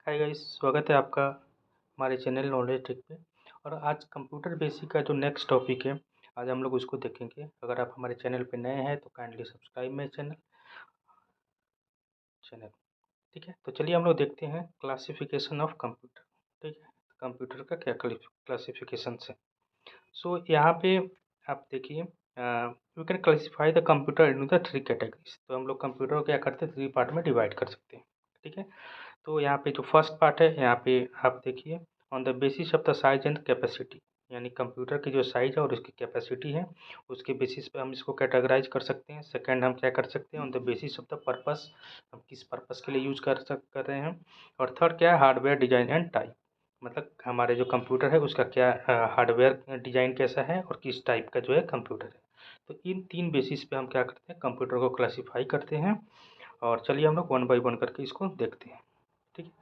Hi guys, स्वागत है आपका हमारे चैनल नॉलेज टेक पे। और आज कंप्यूटर बेसिक का जो नेक्स्ट टॉपिक है, आज हम लोग उसको देखेंगे। अगर आप हमारे चैनल पे नए हैं तो काइंडली सब्सक्राइब माय चैनल। ठीक है, तो चलिए हम लोग देखते हैं क्लासिफिकेशन ऑफ कंप्यूटर। ठीक है, कंप्यूटर का क्या क्लासिफिकेशन है। सो यहाँ पे आप देखिए, we can classify the computer into the three categories. तो हम लोग कंप्यूटर को क्या करते हैं, थ्री पार्ट में डिवाइड कर सकते हैं। ठीक है, तो यहाँ पे जो फर्स्ट पार्ट है, यहाँ पे आप देखिए, on the basis of the size and capacity, यानी कंप्यूटर की जो साइज है और उसकी कैपेसिटी है, उसके बेसिस पे हम इसको कैटेगराइज कर सकते हैं। सेकंड, हम क्या कर सकते हैं, on the basis of the purpose, हम किस पर्पस के लिए यूज कर रहे हैं। और थर्ड क्या है, हार्डवेयर डिजाइन एंड टाइप, मतलब हमारे जो कंप्यूटर है उसका क्या हार्डवेयर डिजाइन कैसा है और किस टाइप का जो है कंप्यूटर है। तो इन तीन बेसिस पे हम क्या करते हैं, कंप्यूटर को क्लासीफाई करते हैं। और चलिए हम लोग वन बाई वन करके इसको देखते हैं। ठीक है,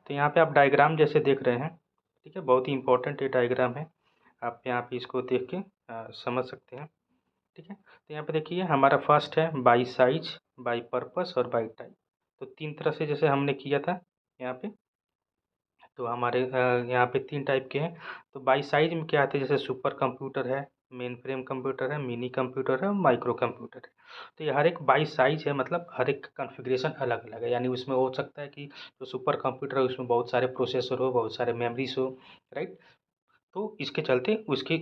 तो यहाँ पे आप डायग्राम जैसे देख रहे हैं, ठीक है, बहुत ही इंपॉर्टेंट ये डायग्राम है। आप यहाँ पे इसको देख के समझ सकते हैं। ठीक है, तो यहाँ पे देखिए, हमारा फर्स्ट है बाई साइज, बाई पर्पस और बाई टाइप। तो तीन तरह से जैसे हमने किया था यहाँ पे, तो हमारे यहाँ पे तीन टाइप के हैं। तो बाई साइज में क्या आते हैं, जैसे सुपर कंप्यूटर है, मेन फ्रेम कंप्यूटर है, मिनी कंप्यूटर है और माइक्रो कंप्यूटर है। तो ये हर एक बाई साइज है, मतलब हर एक कॉन्फ़िगरेशन अलग अलग है। यानी उसमें हो सकता है कि जो सुपर कंप्यूटर है उसमें बहुत सारे प्रोसेसर हो, बहुत सारे मेमोरीज हो, राइट। तो इसके चलते उसकी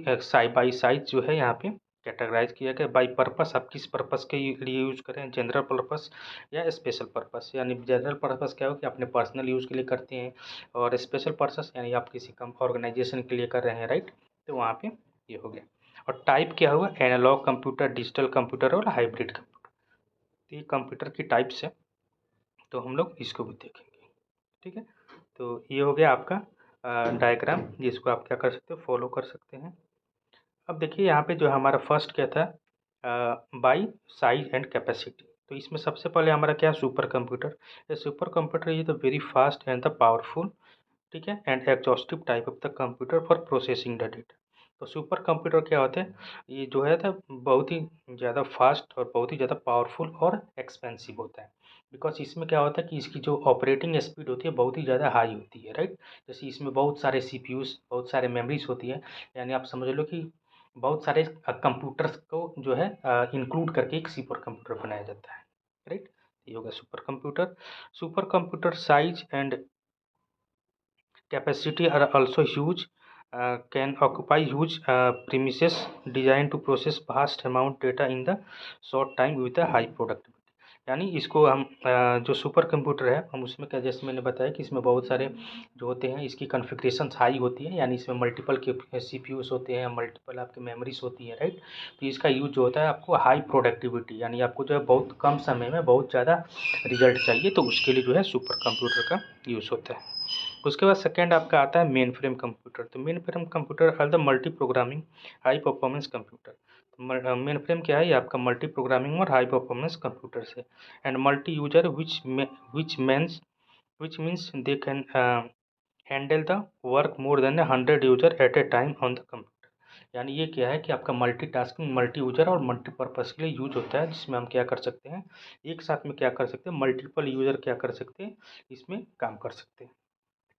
बाई साइज जो है यहाँ पे कैटेगराइज किया गया। बाई पर्पस, आप किस पर्पस के लिए यूज करें, जनरल पर्पस या स्पेशल पर्पस। यानी जनरल पर्पस क्या हो कि अपने पर्सनल यूज़ के लिए करते हैं, और स्पेशल पर्पस यानी आप किसी कम ऑर्गेनाइजेशन के लिए कर रहे हैं, राइट। तो वहाँ पे ये हो गया। और टाइप क्या हुआ, एनालॉग कंप्यूटर, डिजिटल कंप्यूटर और हाइब्रिड कंप्यूटर। तो ये कंप्यूटर की टाइप्स है, तो हम लोग इसको भी देखेंगे। ठीक है, तो ये हो गया आपका डायग्राम, जिसको आप क्या कर सकते हो, फॉलो कर सकते हैं। अब देखिए यहाँ पे जो हमारा फर्स्ट क्या था, बाई साइज एंड कैपेसिटी। तो इसमें सबसे पहले हमारा क्या, सुपर कंप्यूटर। ये सुपर कंप्यूटर ये the very fast and the powerful, ठीक है, and exhaustive type of the computer for processing the data. तो सुपर कंप्यूटर क्या होते हैं, ये जो है था बहुत ही ज़्यादा फास्ट और बहुत ही ज़्यादा पावरफुल और एक्सपेंसिव होता है। बिकॉज इसमें क्या होता है कि इसकी जो ऑपरेटिंग स्पीड होती है बहुत ही ज़्यादा हाई होती है, राइट। जैसे इसमें बहुत सारे सीपीयूज, बहुत सारे मेमोरीज होती है। यानी आप समझ लो कि बहुत सारे कंप्यूटर्स को जो है इंक्लूड करके एक सुपर कंप्यूटर बनाया जाता है, राइट। ये होगा super computer. Super computer size and capacity are also huge, can occupy huge premises, designed to process vast amount data in the short time with a high productivity। यानी इसको हम जो super computer है, हम उसमें क्या, जैसे मैंने बताया कि इसमें बहुत सारे जो होते हैं, इसकी कॉन्फ़िगरेशंस हाई होती है। यानी इसमें मल्टीपल के सीपीयूज होते हैं, मल्टीपल आपके मेमोरीज होती है, राइट। तो इसका यूज जो होता है आपको हाई प्रोडक्टिविटी, यानी आपको जो है बहुत कम समय में बहुत ज़्यादा रिजल्ट चाहिए, तो उसके लिए जो है सुपर कंप्यूटर का यूज़ होता है। उसके बाद सेकंड आपका आता है मेन फ्रेम कंप्यूटर। तो mainframe computer are the multi programming high performance computer. Mainframe क्या है, ये आपका मल्टी प्रोग्रामिंग और हाई परफॉर्मेंस कंप्यूटर है। And multi user which means they can handle the work more than 100 user at a time on the computer. यानी ये क्या है कि आपका मल्टीटास्किंग, मल्टी यूजर और मल्टीपर्पज़ के लिए यूज होता है, जिसमें हम क्या कर सकते हैं, एक साथ में क्या कर सकते हैं, मल्टीपल यूजर क्या कर सकते हैं, इसमें काम कर सकते हैं।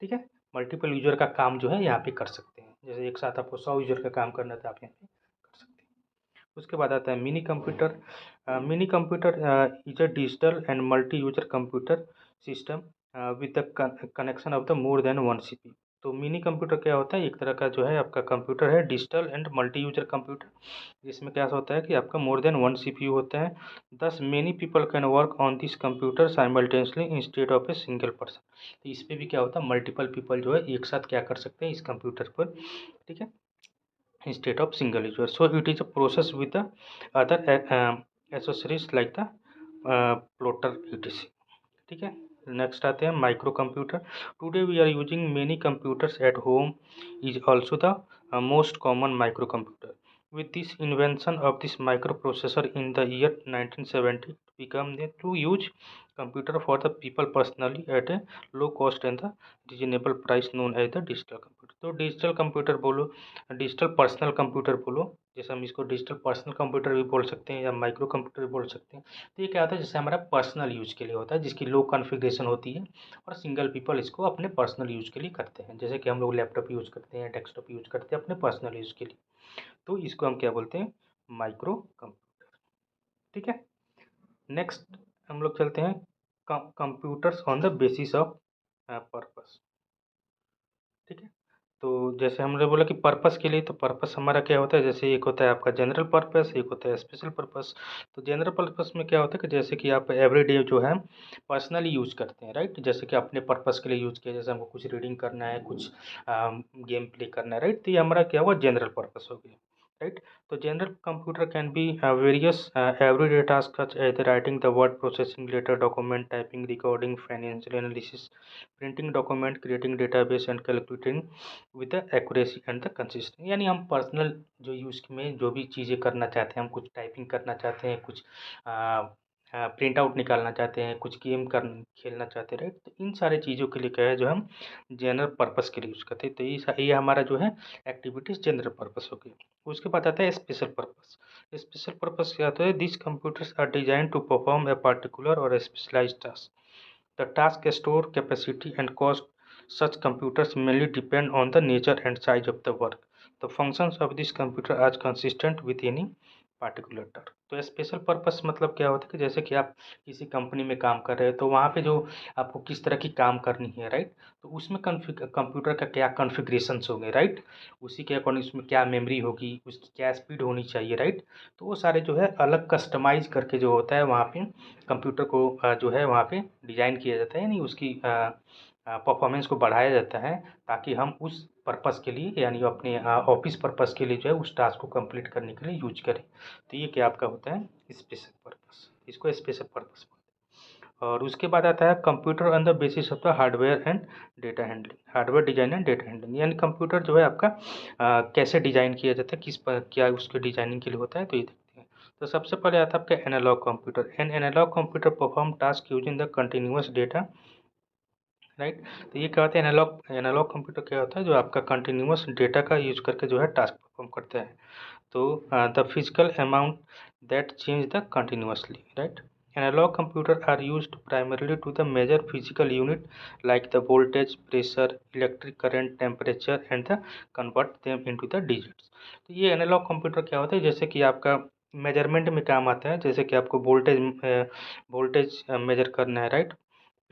ठीक है, मल्टीपल यूजर का काम जो है यहाँ पे कर सकते हैं। जैसे एक साथ आपको 100 यूजर का काम करना था, आप यहाँ पे कर सकते हैं। उसके बाद आता है mini computer. Mini computer is a digital and multi user computer system with the connection of the more than one CPU. तो मिनी कंप्यूटर क्या होता है, एक तरह का जो है आपका कंप्यूटर है, digital and multi user computer, जिसमें क्या होता है कि आपका मोर देन वन सीपीयू होता है। दस many people can work on this computer simultaneously instead of a single person. तो इस पे भी क्या होता है, मल्टीपल पीपल जो है एक साथ क्या कर सकते हैं इस कंप्यूटर पर, ठीक है, instead of single user. So it is a process with the other accessories like the plotter etc। ठीक है, नेक्स्ट आते हैं micro computer. Today we are using many computers at home is also the most common micro computer. With this invention of this microprocessor in the year 1970, become the to use computer for the people personally at a low cost and the reasonable price known as the digital computer. तो digital computer बोलो, digital personal computer बोलो, जैसे हम इसको digital personal computer भी बोल सकते हैं या माइक्रो कंप्यूटर भी बोल सकते हैं। तो ये क्या होता है, जैसे हमारा पर्सनल यूज के लिए होता है, जिसकी लो कॉन्फ़िगरेशन होती है और सिंगल पीपल इसको अपने पर्सनल यूज के लिए करते हैं। जैसे कि हम लोग लैपटॉप यूज करते हैं, डेस्कटॉप यूज करते हैं अपने पर्सनल यूज के लिए, तो इसको हम क्या बोलते हैं, माइक्रो कंप्यूटर। ठीक है, नेक्स्ट हम लोग चलते हैं computers on the basis of purpose. ठीक है, तो जैसे हमने बोला कि पर्पस के लिए, तो पर्पस हमारा क्या होता है, जैसे एक होता है आपका जनरल पर्पस, एक होता है स्पेशल पर्पस। तो जनरल पर्पस में क्या होता है कि जैसे कि आप एवरीडे जो है पर्सनली यूज करते हैं, राइट, जैसे कि अपने पर्पस के लिए यूज किया, जैसे हमको कुछ रीडिंग करना है, कुछ गेम प्ले करना है, राइट, तो ये हमारा क्या हुआ, जनरल पर्पस हो गया, राइट। तो general computer can be various everyday task such as writing the word processing letter document typing recording financial analysis printing document creating database and calculating with the accuracy and the consistency. यानी हम personal जो use में जो भी चीज़ें करना चाहते हैं, हम कुछ टाइपिंग करना चाहते हैं, कुछ प्रिंट आउट निकालना चाहते हैं, कुछ गेम कर खेलना चाहते हैं, राइट, तो इन सारे चीज़ों के लिए क्या है, जो हम जनरल पर्पस के लिए यूज़ करते हैं। तो ये हमारा जो है एक्टिविटीज़ जनरल पर्पस हो गई। उसके बाद आता है स्पेशल पर्पस। स्पेशल पर्पस क्या होता है, this computers are design to perform a particular और specialised task. The task store capacity and cost such computers mainly depend on the nature and size of the work. The functions of this computer are consistent with any particular task. तो special purpose मतलब क्या होता है कि जैसे कि आप किसी कंपनी में काम कर रहे हो, तो वहाँ पे जो आपको किस तरह की काम करनी है, राइट, तो उसमें कंप्यूटर का क्या कॉन्फ़िगरेशंस होंगे, राइट, उसी के अकॉर्डिंग उसमें क्या मेमोरी होगी, उसकी क्या स्पीड होनी चाहिए, राइट, तो वो सारे जो है अलग कस्टमाइज करके जो होता है वहाँ पे कंप्यूटर को जो है वहाँ पे डिज़ाइन किया जाता है, यानी उसकी परफॉर्मेंस को बढ़ाया जाता है, ताकि हम उस पर्पस के लिए, यानी अपने ऑफिस पर्पस के लिए जो है उस टास्क को कंप्लीट करने के लिए यूज करें। तो ये क्या आपका होता है, स्पेशल पर्पस, इसको स्पेशल पर्पस बोलते हैं। और उसके बाद आता है computer on the basis of the hardware and data handling, hardware design and data handling, यानी कंप्यूटर जो है आपका कैसे डिज़ाइन किया जाता है, क्या उसके डिजाइनिंग के लिए होता है, तो ये देखते हैं। तो सबसे पहले आता है आपका analogue computer. An analogue computer perform task using the continuous data, right. तो ये क्या होता है, एनालॉग एनालॉग कंप्यूटर क्या होता है, जो आपका कंटिन्यूअस डेटा का यूज करके जो है टास्क परफॉर्म करता है। तो the physical amount that change the continuously, right. Analog computers are used primarily to the measure physical unit like the voltage, pressure, electric current, temperature and the convert them into the digits. तो ये analogue computer क्या होता है, जैसे कि आपका measurement में काम आता है, जैसे कि आपको वोल्टेज मेजर करना है, right,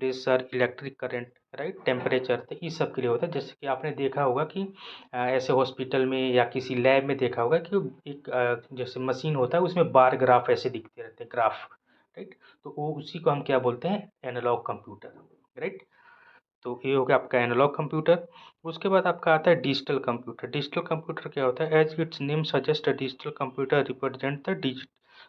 pressure, electric current, right, temperature, तो इस सब के लिए होता है। जैसे कि आपने देखा होगा कि ऐसे हॉस्पिटल में या किसी लैब में देखा होगा कि एक जैसे मशीन होता है, उसमें बार ग्राफ ऐसे दिखते रहते हैं, ग्राफ, राइट, तो वो उसी को हम क्या बोलते हैं, एनालॉग कंप्यूटर, राइट। तो ये हो गया आपका एनालॉग कंप्यूटर। उसके बाद आपका आता है डिजिटल कंप्यूटर। डिजिटल कंप्यूटर क्या होता है, as its name suggest, digital computer represent the digit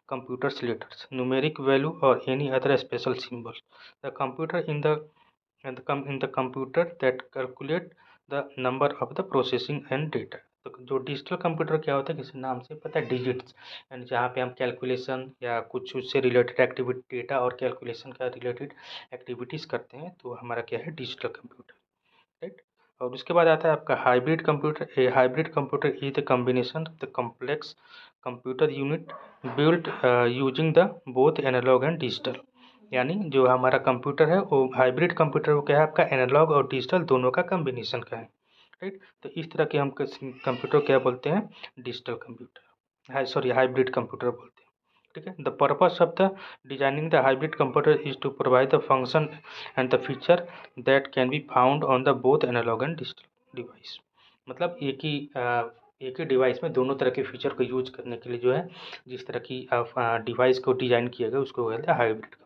computers letters, numeric value or any other special symbol. The computer in the computer that calculate the number of the processing and data. तो जो digital computer क्या होता है, किसी नाम से पता है, डिजिट्स, यानी जहाँ पे हम कैलकुलेशन या कुछ उससे रिलेटेड एक्टिविटी, डेटा और कैलकुलेशन का रिलेटेड एक्टिविटीज़ करते हैं, तो हमारा क्या है, डिजिटल कंप्यूटर, राइट। और उसके बाद आता है आपका hybrid computer. A hybrid computer is the combination of the complex computer unit built using the both analogue and digital. यानी जो हमारा कंप्यूटर है वो हाइब्रिड कंप्यूटर, वो क्या है, आपका एनालॉग और डिजिटल दोनों का कॉम्बिनेशन का है, राइट। तो इस तरह के हम कंप्यूटर क्या बोलते हैं, digital computer, sorry hybrid computer बोलते हैं। ठीक है, the purpose of the designing the hybrid computer is to provide the function and the feature that can be found on the both analogue and digital device. मतलब एक ही device में दोनों तरह के फीचर को यूज करने के लिए जो है, जिस तरह की डिवाइस को डिजाइन किया गया उसको कहते हैं हाइब्रिड कंप्यूटर।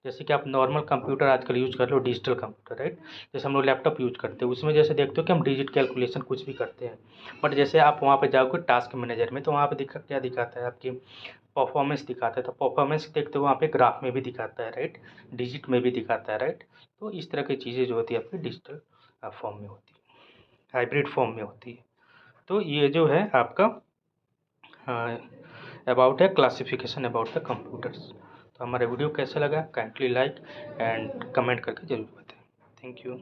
जैसे कि आप नॉर्मल कंप्यूटर आजकल यूज कर लो, डिजिटल कंप्यूटर, राइट, जैसे हम लोग लैपटॉप यूज करते हैं, उसमें जैसे देखते हो कि हम डिजिट कैलकुलेशन कुछ भी करते हैं, बट जैसे आप वहाँ पे जाओगे टास्क मैनेजर में, तो वहाँ पे क्या दिखाता है, आपकी परफॉर्मेंस दिखाता है। तो परफॉर्मेंस देखते हो वहाँ पे ग्राफ में भी दिखाता है, राइट, डिजिट में भी दिखाता है, राइट। तो इस तरह की चीज़ें जो होती है आपकी डिजिटल फॉर्म में होती है, हाइब्रिड फॉर्म में होती है। तो ये जो है आपका अबाउट है क्लासिफिकेशन अबाउट द कंप्यूटर्स। तो हमारा वीडियो कैसा लगा काइंडली लाइक एंड कमेंट करके ज़रूर बताएं। Thank you.